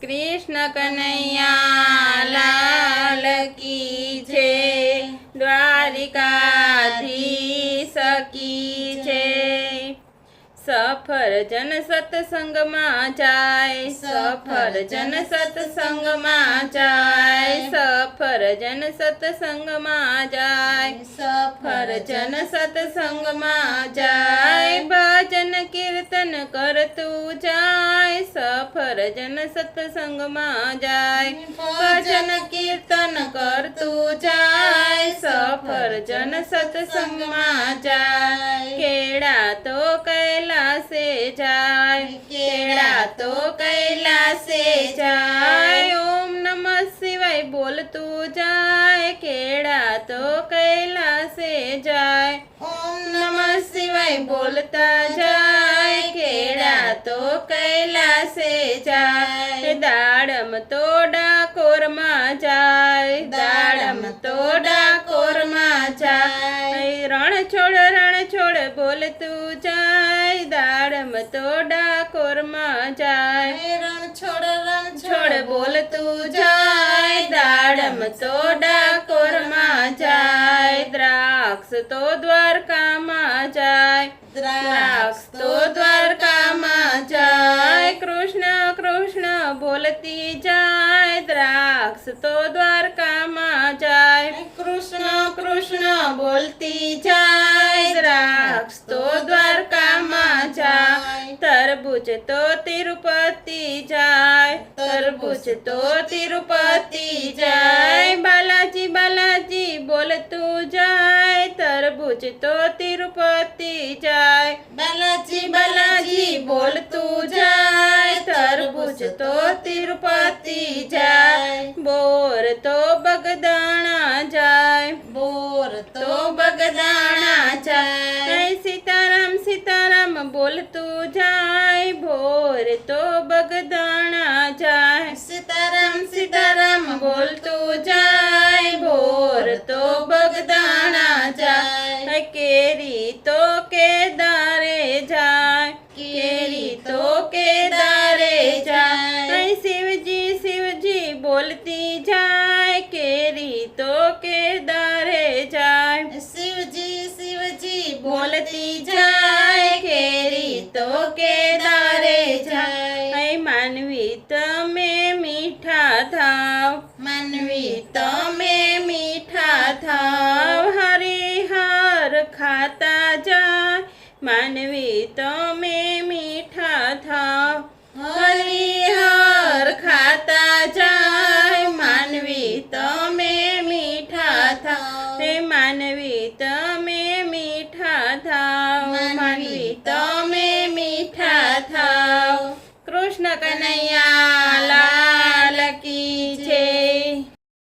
कृष्ण कन्हैया लाल की जय। द्वारिकाधीश की जय। सफरजन सत्संग में जाय, सफरजन सत्संग में जाय, सफरजन सत्संग में जाय, सफरजन सत्संग में जाय। भजन कीर्तन कर तू जाय, सफरजन सत्संग में जाय, भजन कीर्तन कर तू जाय, सफरजन सत्संग में जाय। केड़ा तो कैलासे जाय, केड़ा तो कैलासे जाय। ओम नमः शिवाय बोल तू जाय, केड़ा तो कैलासे जाय। ओम नमः शिवाय बोलता जाय, केड़ा तो कैलासे जाय। दाड़म तो डाकोर में जाय, दाड़म तो डाकोर में जाय। रण छोड़ बोल तू जाय, दाड़म तो डाकोर में जाय। रण छोड़ बोल तू जाय, दाड़म तो डाकोर में जाय। द्राक्ष तो द्वारका में जाय, द्राक्ष तो द्वारका में जाय। कृष्ण कृष्ण बोलती जाय, द्राक्ष तो द्वारका में जाय। कृष्ण कृष्ण बोलती जाय, द्राक्ष तो द्वारका में जाय। तरबूज तो तिरुपति जाय, तरबूज तो तिरुपति जाय। बालाजी बालाजी बोल तू जाय, तरबूज तो तिरुपति जाय। बालाजी बालाजी बोल तू जाय, तरबूज तो तिरुपति जाय। बोर तो बगदाना जाय, बोर तो बगदाना जाय। सीताराम सीताराम बोल तू जाय, भोर तो बगदाना जाय। सीताराम सीताराम बोल तू जाय, भोर तो बगदाना जाय। केरी तो केदारे जाय, केरी तो केदारे जाय। शिवजी बोलती जाय, केरी तो केदारे जाय। शिवजी बोलती जाय, केरी तो केदारे जाय। मानवी तमे मीठा थाव, मानवी तमे मीठा थाव। हरिहर खाता जाय, मानवी तमे मीठा थाव। हरिहर खाता जाय, मानवी तमे मीठा थाव। मानवी तमे मीठा थाव, मानवी तमे मीठा थाव। कृष्ण कन्हैया